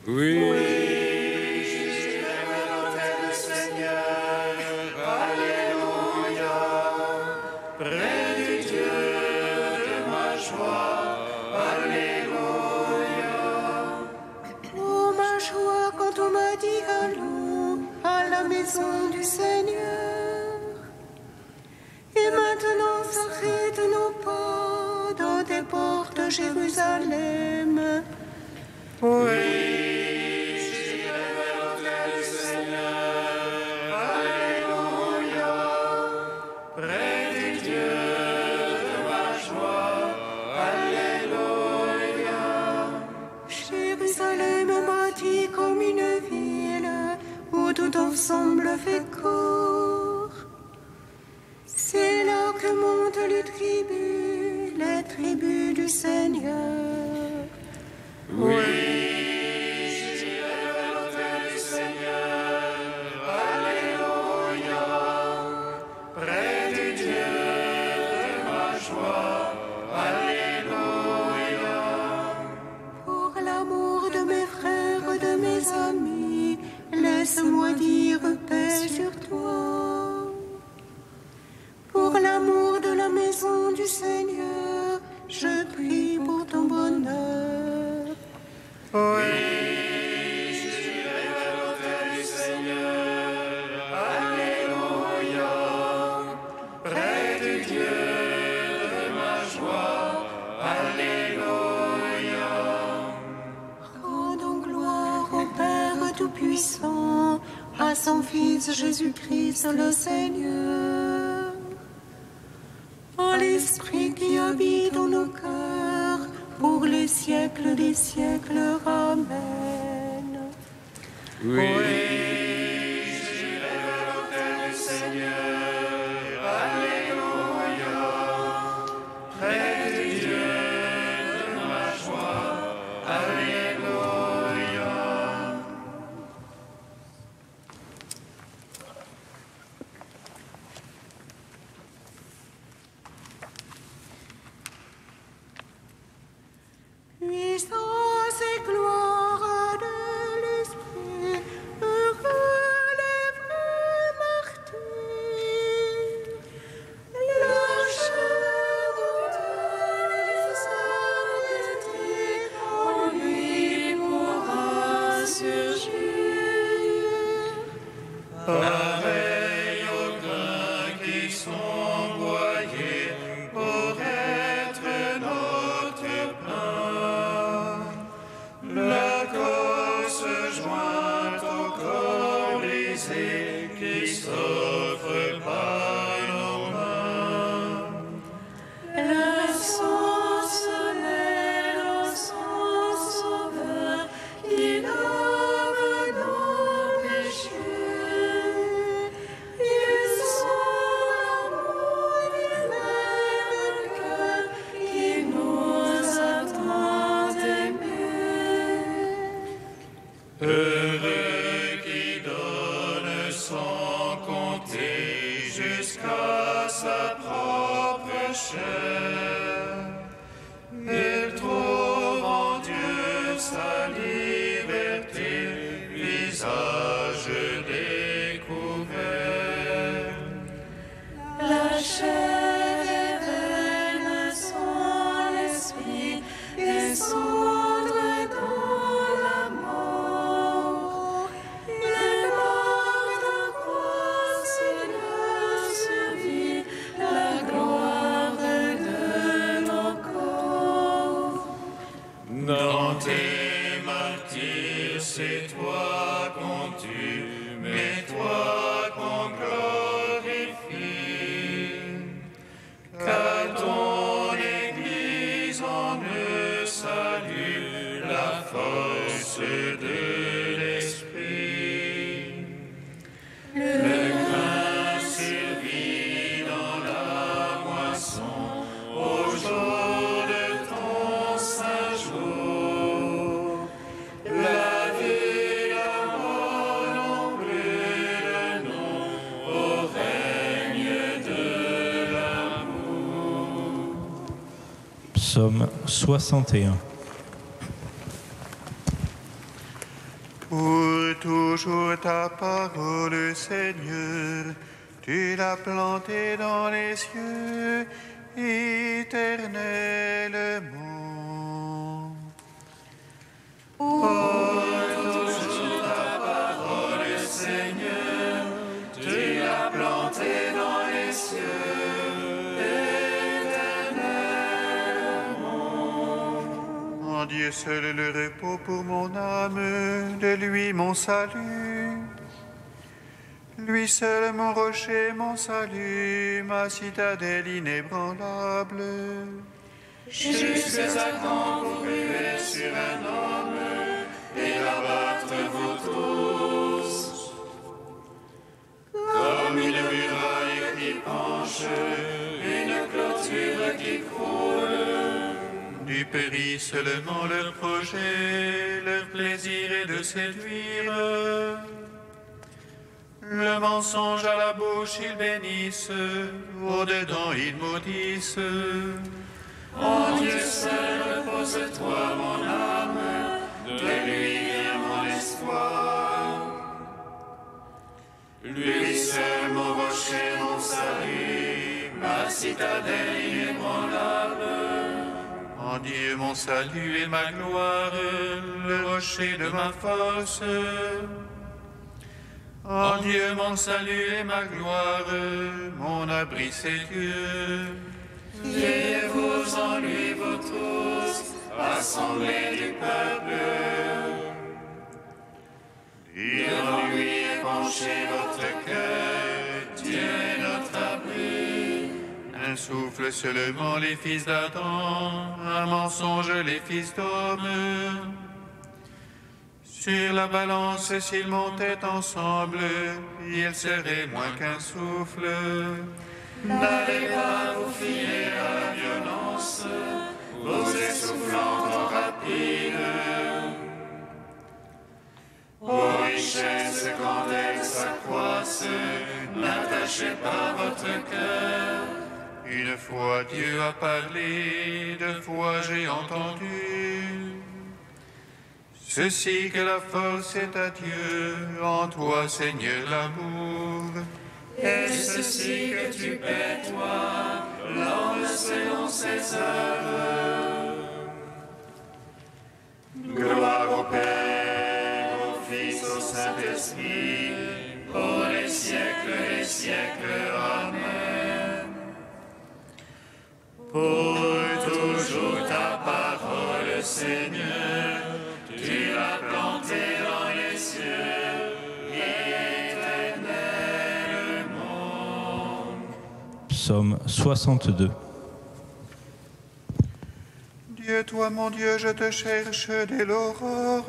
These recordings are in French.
Oui. Maison du Seigneur. Et maintenant, sacrés de nos pas dans tes portes, Jérusalem. Oui, j'irai vers l'autel du Seigneur. Alléluia. Près du Dieu de ma joie. Alléluia. Jérusalem bâtie comme une ville où tout ensemble fait corps. C'est là que montent les tribus du Seigneur. Oui, j'irai vers l'autel du Seigneur. Alléluia. Près du Dieu de ma joie. Alléluia. Pour l'amour de mes frères, de mes amis, laisse-moi dire paix sur toi. Pour l'amour de la maison du Seigneur, je prie pour ton bonheur. Oui, j'irai vers l'autel du Seigneur. Alléluia. Près du Dieu de ma joie. Alléluia. Rendons gloire au Père Tout-Puissant, à son Fils Jésus-Christ le Seigneur, en l'Esprit qui habite en nos cœurs, pour les siècles des siècles. Amen. Oui, j'irai vers l'autel du Seigneur. Alléluia. Près du Dieu de ma joie. Alléluia. Puissance et gloire de l'Esprit, heureux les vrais martyrs. La chair de les saintetés en lui pourra surgir. Pareil aux grains qui sont broyés pour être notre pain. La corse jointe au corps brisé qui s'offre par nos mains. L'ascensionnel au sang sauveur qui lave nos péchés. Ils sont l'amour du même cœur qui nous attend d'aimer. Heureux qui donne sans compter jusqu'à sa propre chair. Il trouve en Dieu sa liberté, visage découvert. La chair est vaine sans l'esprit et sombre dans la mort. Les morts de croix, Seigneur, survit la gloire de nos corps. Dans tes martyrs, c'est toi qu'on tue, mais toi qu'on glorifie. Qu'à ton Église on ne salue la force de l'Esprit. Le grain survit dans la moisson au jour de ton saint jour. La vie, la mort n'ont plus de nom au règne de l'amour. Psaume 61. Pour toujours ta parole, Seigneur, tu l'as plantée dans les cieux éternellement. Pour toujours ta parole, Seigneur, tu l'as plantée dans les cieux éternellement. En Dieu seul le repos pour mon âme, de lui mon salut. Lui seul mon rocher, mon salut, ma citadelle inébranlable. Jusqu'à quand vous ruez sur un homme et l'abattre vous tous? Comme une muraille qui penche, une clôture qui croule. Du périt seulement leur projet, leur plaisir est de séduire. Le mensonge à la bouche ils bénissent, au-dedans ils maudissent. En Dieu seul repose-toi mon âme, de lui vient mon espoir. Lui seul mon rocher, mon salut, ma citadelle inébranlable. En Dieu mon salut et ma gloire, le rocher de ma force. En Dieu mon salut et ma gloire, mon abri c'est Dieu. Fiez-vous en lui, vous tous, assemblés du peuple. Et en lui épanchez votre cœur, Dieu est notre abri. Un souffle seulement les fils d'Adam, un mensonge les fils d'homme. Sur la balance, s'ils montaient ensemble, ils seraient moins qu'un souffle. N'allez pas vous fier à la violence, vous essoufflant en rapide. Aux richesses, quand elles s'accroissent, n'attachez pas votre cœur. Une fois Dieu a parlé, deux fois j'ai entendu. Ceci que la force est à Dieu, en toi Seigneur l'amour. Et ceci que tu paies, toi, l'homme selon ses œuvres. Gloire au Père, au Fils, au Saint-Esprit, pour les siècles des siècles. Amen. Pour toujours ta parole, Seigneur, tu l'as plantée dans les cieux. Psaume 62. Dieu, toi mon Dieu, je te cherche dès l'aurore.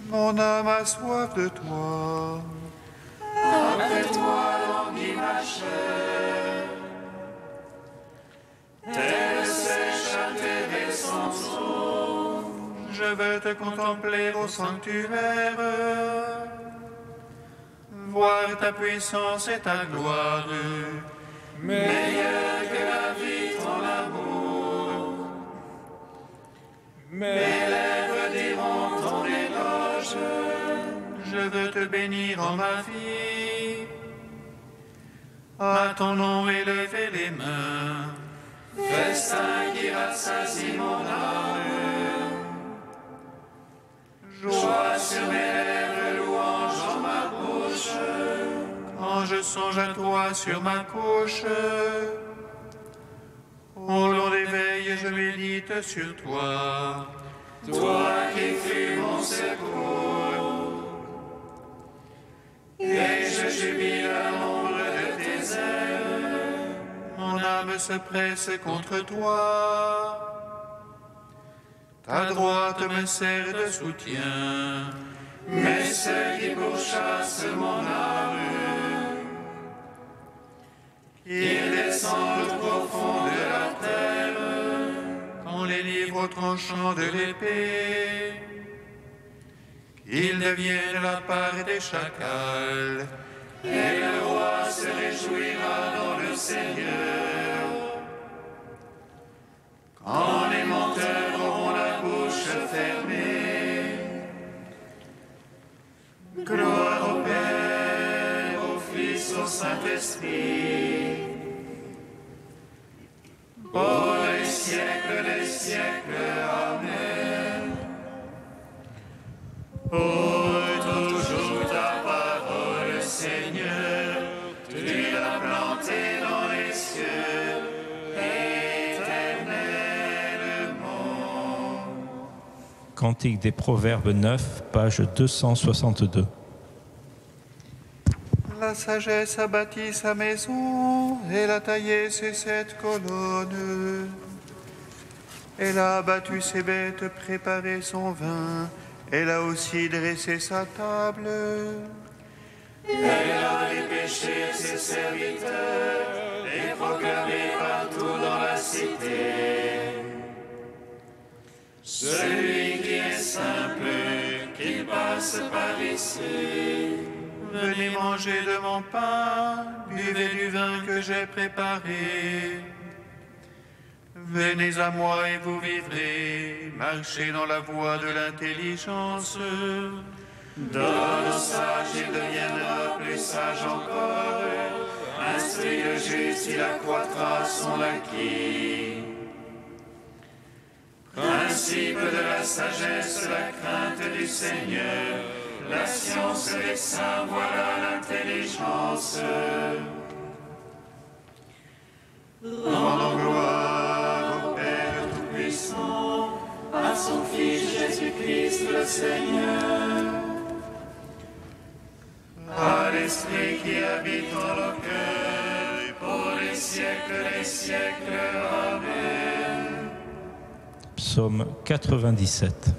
Mon âme a soif de toi. Après toi, languit ma chair. Tel sèche altéré sans eau. Je veux te contempler au sanctuaire. Voir ta puissance et ta gloire. Meilleur que la vie, ton amour. Mes lèvres diront ton éloge. Je veux te bénir en ma vie. À ton nom élever les mains. Festin qui rassasie mon âme. Joie sur mes lèvres, louange en ma bouche. Quand je songe à toi sur ma couche, au long des veilles, je médite sur toi. Toi qui fus mon secours. Et je jubile à l'ombre de tes ailes. Mon âme se presse contre toi. Ta droite me sert de soutien. Mais ceux qui pourchassent mon âme, qu'ils descendent au profond de la terre, Qu'on les livre au tranchant de l'épée, qu'ils deviennent la part des chacals. et le roi se réjouira dans le Seigneur. Quand les menteurs auront la bouche fermée, Saint-Esprit, pour les siècles des siècles. Amen. Pour toujours ta parole, Seigneur, tu l'as plantée dans les cieux, éternellement. Cantique des Proverbes 9, page 262. La sagesse a bâti sa maison, elle a taillé ses 7 colonnes. Elle a abattu ses bêtes, préparé son vin, elle a aussi dressé sa table. Elle a dépêché ses serviteurs et proclamé partout dans la cité. Celui qui est simple, qu'il passe par ici. Venez manger de mon pain, buvez du vin que j'ai préparé. Venez à moi et vous vivrez, marchez dans la voie de l'intelligence. Donne au sage, il deviendra plus sage encore. Instruis le juste, il accroîtra son acquis. Principe de la sagesse, la crainte du Seigneur. La science des saints, voilà l'intelligence. Rendons gloire au Père Tout-Puissant, À son Fils Jésus-Christ le Seigneur. À l'Esprit qui habite en nos cœurs, pour les siècles des siècles. Amen. Psaume 97.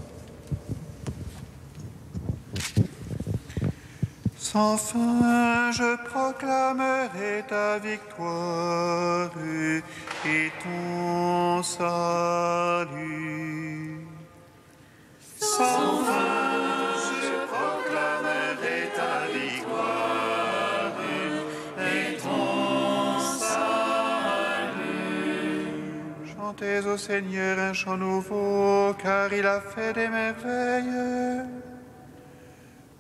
Sans fin, je proclamerai ta victoire et ton salut. Sans fin, je proclamerai ta victoire et ton salut. Chantez au Seigneur un chant nouveau, car il a fait des merveilles.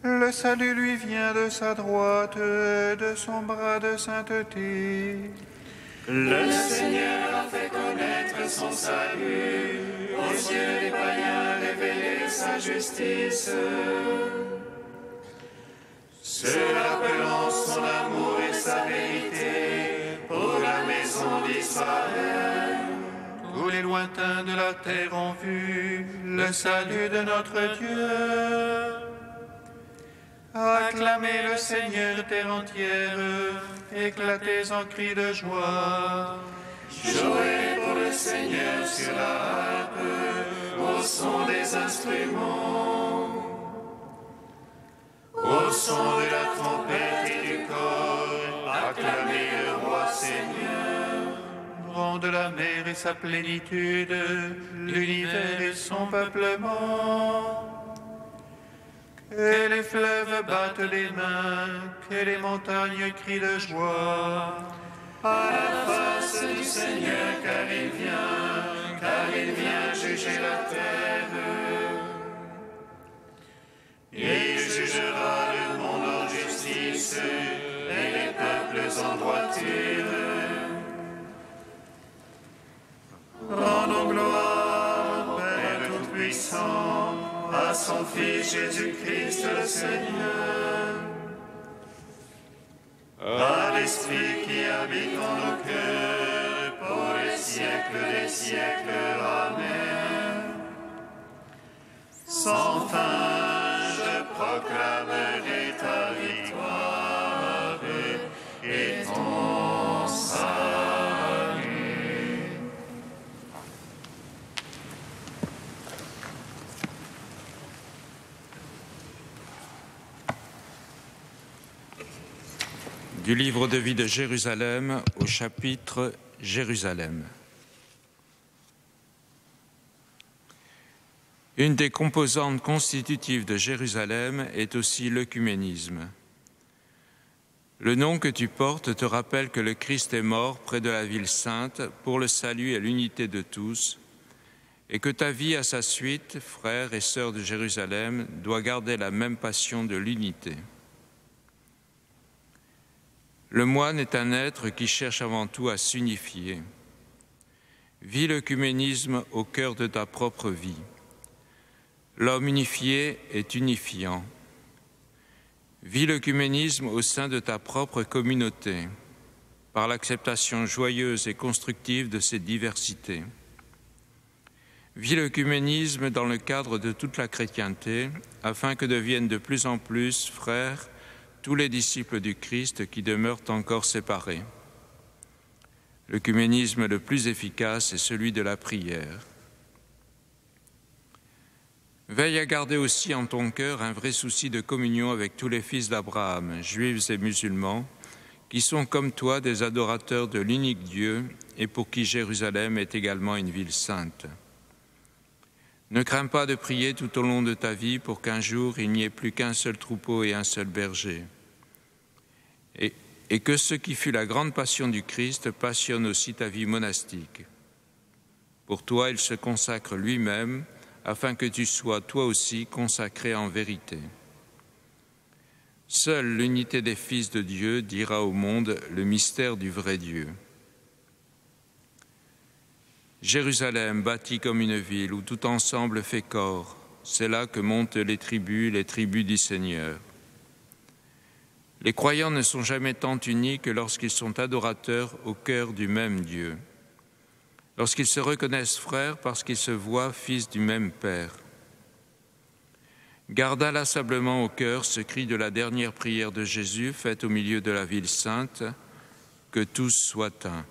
Le salut lui vient de sa droite, de son bras de sainteté. Le Seigneur a fait connaître son salut, aux yeux des païens révéler sa justice. Ceux rappelant son amour et sa vérité pour la maison d'Israël. Tous les lointains de la terre ont vu le salut de notre Dieu. Acclamez le Seigneur terre entière, éclatez en cris de joie. Jouez pour le Seigneur sur la harpe, au son des instruments, au son de la trompette et du cor, acclamez le roi Seigneur. Ronde la mer et sa plénitude, l'univers et son peuplement. Que les fleuves battent les mains, que les montagnes crient de joie. À la face du Seigneur, car il vient juger la terre. Il jugera le monde en justice et les peuples en droiture. Rendons gloire au Père Tout-Puissant, à son Fils Jésus-Christ le Seigneur, à l'Esprit qui habite en nos cœurs, pour les siècles des siècles. Amen. Sans fin, je proclamerai ta victoire et ton salut. Du livre de vie de Jérusalem au chapitre Jérusalem. Une des composantes constitutives de Jérusalem est aussi l'œcuménisme. Le nom que tu portes te rappelle que le Christ est mort près de la ville sainte pour le salut et l'unité de tous, et que ta vie à sa suite, frères et sœurs de Jérusalem, doit garder la même passion de l'unité. Le moine est un être qui cherche avant tout à s'unifier. Vis l'œcuménisme au cœur de ta propre vie. L'homme unifié est unifiant. Vis l'œcuménisme au sein de ta propre communauté, par l'acceptation joyeuse et constructive de ces diversités. Vis l'œcuménisme dans le cadre de toute la chrétienté, afin que deviennent de plus en plus, frères, tous les disciples du Christ qui demeurent encore séparés. L'œcuménisme le plus efficace est celui de la prière. Veille à garder aussi en ton cœur un vrai souci de communion avec tous les fils d'Abraham, juifs et musulmans, qui sont comme toi des adorateurs de l'unique Dieu et pour qui Jérusalem est également une ville sainte. Ne crains pas de prier tout au long de ta vie pour qu'un jour il n'y ait plus qu'un seul troupeau et un seul berger. Et que ce qui fut la grande passion du Christ passionne aussi ta vie monastique. Pour toi, il se consacre lui-même, afin que tu sois toi aussi consacré en vérité. Seule l'unité des fils de Dieu dira au monde le mystère du vrai Dieu. Jérusalem, bâtie comme une ville où tout ensemble fait corps, c'est là que montent les tribus du Seigneur. Les croyants ne sont jamais tant unis que lorsqu'ils sont adorateurs au cœur du même Dieu. Lorsqu'ils se reconnaissent frères parce qu'ils se voient fils du même Père. Garde inlassablement au cœur ce cri de la dernière prière de Jésus faite au milieu de la ville sainte, que tous soient un.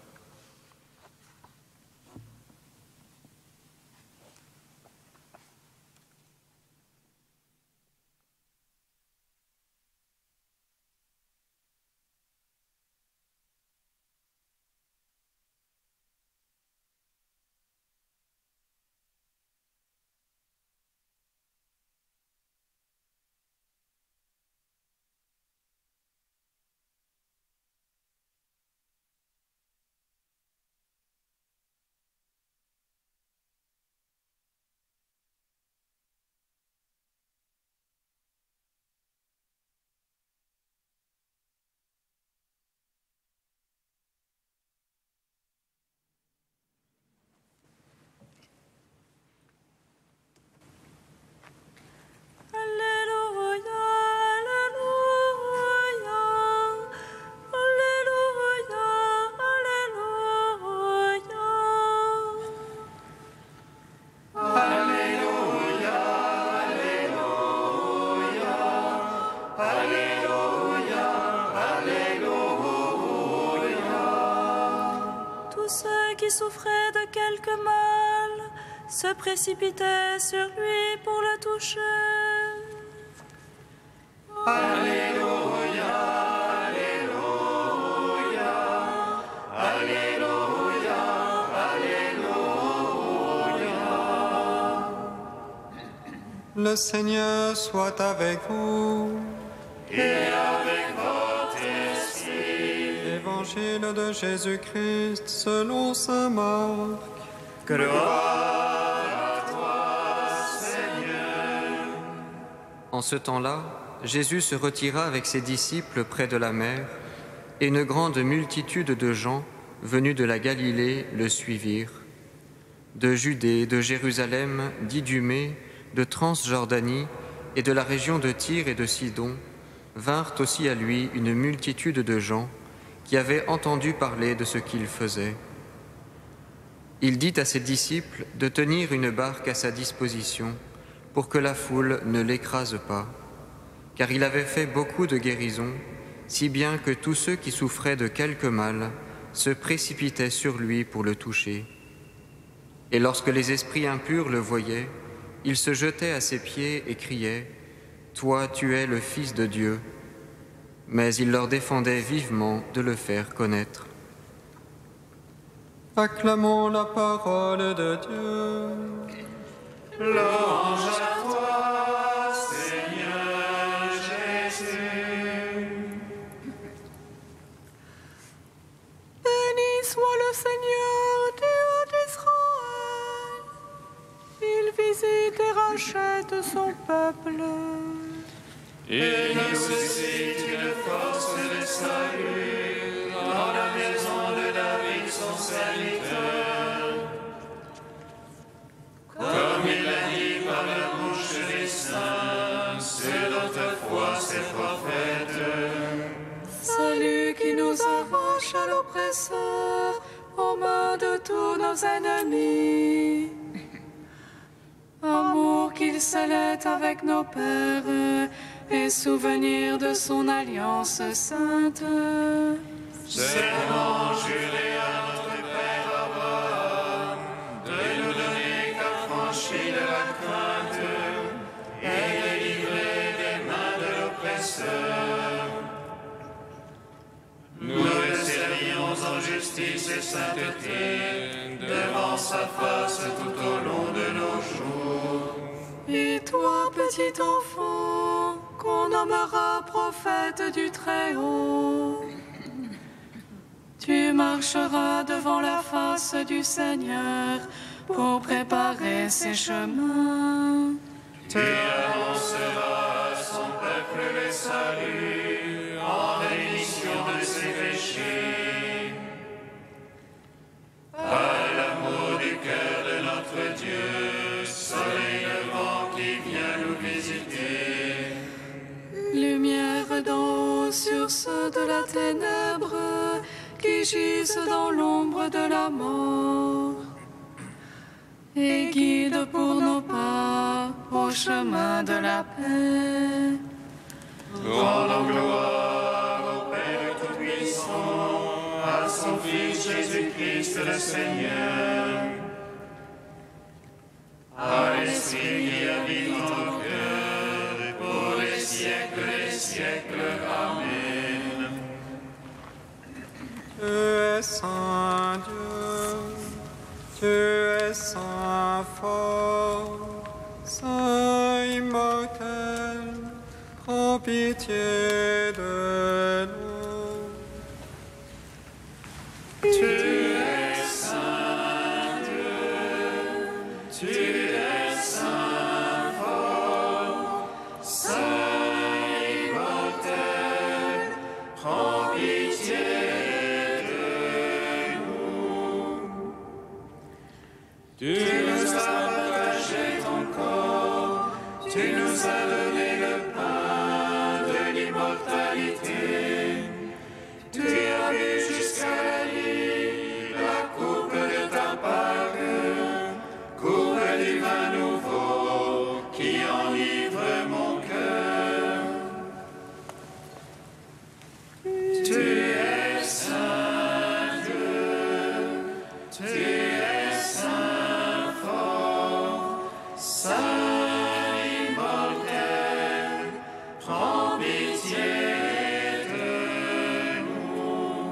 Souffrait de quelque mal, se précipitait sur lui pour le toucher. Alléluia, Alléluia, Alléluia, Alléluia. Le Seigneur soit avec vous. Et avec votre esprit. Évangile de Jésus-Christ selon saint Marc. Gloire à toi, Seigneur. En ce temps-là, Jésus se retira avec ses disciples près de la mer, et une grande multitude de gens venus de la Galilée le suivirent. De Judée, de Jérusalem, d'Idumée, de Transjordanie et de la région de Tyr et de Sidon, vinrent aussi à lui une multitude de gens qui avaient entendu parler de ce qu'il faisait. Il dit à ses disciples de tenir une barque à sa disposition pour que la foule ne l'écrase pas, car il avait fait beaucoup de guérisons, si bien que tous ceux qui souffraient de quelque mal se précipitaient sur lui pour le toucher. Et lorsque les esprits impurs le voyaient, ils se jetaient à ses pieds et criaient « Toi, tu es le Fils de Dieu !» Mais il leur défendait vivement de le faire connaître. Acclamons la parole de Dieu. Louange à toi, Seigneur Jésus. Béni soit le Seigneur, Dieu d'Israël. Il visite et rachète son peuple. Et nous suscite une force de salut dans la maison de David, son serviteur. Comme il l'a dit par la bouche des saints, ceux d'autrefois ses prophètes. Salut qui nous arrache à l'oppresseur, aux mains de tous nos ennemis. Amour qu'il scellait avec nos pères, et souvenir de son alliance sainte. Serment juré à notre Père Abraham, de nous donner qu'affranchis de la crainte, et délivrer des mains de l'oppresseur. Nous le servions en justice et sainteté, devant sa face tout au long de nos jours. Et toi, petit enfant, qu'on nommera prophète du Très-Haut, tu marcheras devant la face du Seigneur pour préparer ses chemins. Tu annonceras à son peuple le salut en rémission de ses péchés. Par l'amour du cœur de notre Dieu, soleil levant qui vient nous visiter. Lumière d'en haut sur ceux de la ténèbre qui gisent dans l'ombre de la mort. Et guide pour nos pas au chemin de la paix. Rendons gloire au Père Tout-Puissant, à son Fils Jésus-Christ le Seigneur, à l'Esprit qui habite en nos cœurs, pour les siècles des siècles. Amen. Tu es saint Dieu, tu es saint fort, saint immortel, prends pitié de nous. Tu es saint Dieu, tu es saint fort, saint immortel, prends pitié de nous. Tu nous as partagé ton corps, tu nous as donné le pain de l'immortalité. Tu as bu jusqu'à la nuit la coupe de ta Pâque, coupe du vin nouveau qui enivre mon cœur. Tu es saint Dieu, tu es saint fort, saint immortel, prends pitié de nous.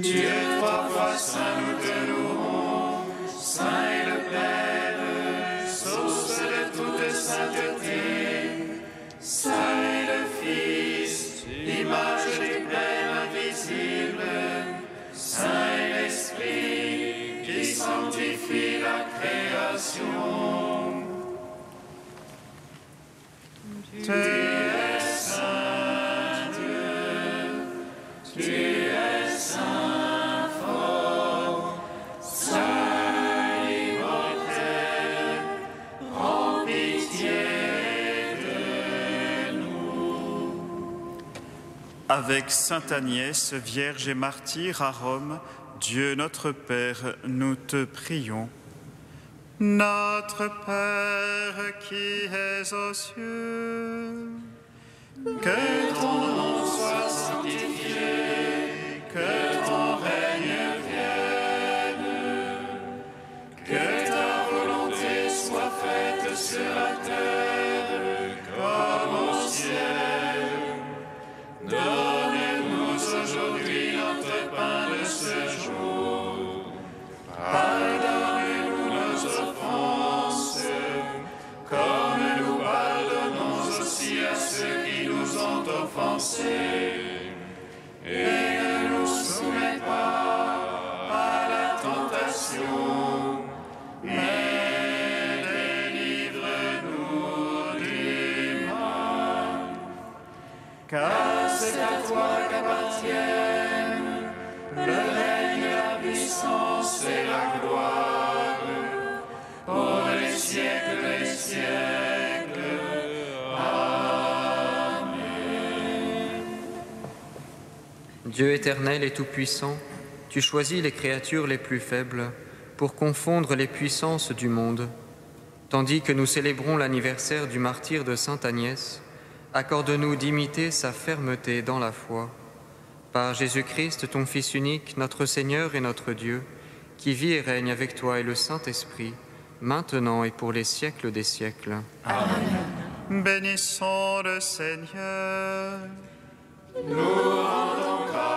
Dieu trois fois saint, nous te louons, saint est le Père, source de toute sainteté, saint est le Fils, image du Père invisible, saint est l'Esprit qui sanctifie la création. Tu es saint Dieu, tu es saint fort, saint immortel, prends pitié de nous. Avec sainte Agnès, Vierge et martyre à Rome, Dieu notre Père, nous te prions. Notre Père qui es aux cieux, Que ton nom soit sanctifié, que ton règne vienne, que ta volonté soit faite sur la terre comme au ciel. Donne-nous aujourd'hui notre pain de ce jour. Pardonne-nous nos offenses, comme nous pardonnons aussi à ceux qui nous ont offensés. Et ne nous soumets pas à la tentation, mais délivre-nous du Dieu éternel et tout-puissant, tu choisis les créatures les plus faibles pour confondre les puissances du monde. Tandis que nous célébrons l'anniversaire du martyre de Sainte Agnès, accorde-nous d'imiter sa fermeté dans la foi. Par Jésus-Christ, ton Fils unique, notre Seigneur et notre Dieu, qui vit et règne avec toi et le Saint-Esprit, maintenant et pour les siècles des siècles. Amen. Bénissons le Seigneur. Nous rendons grâce.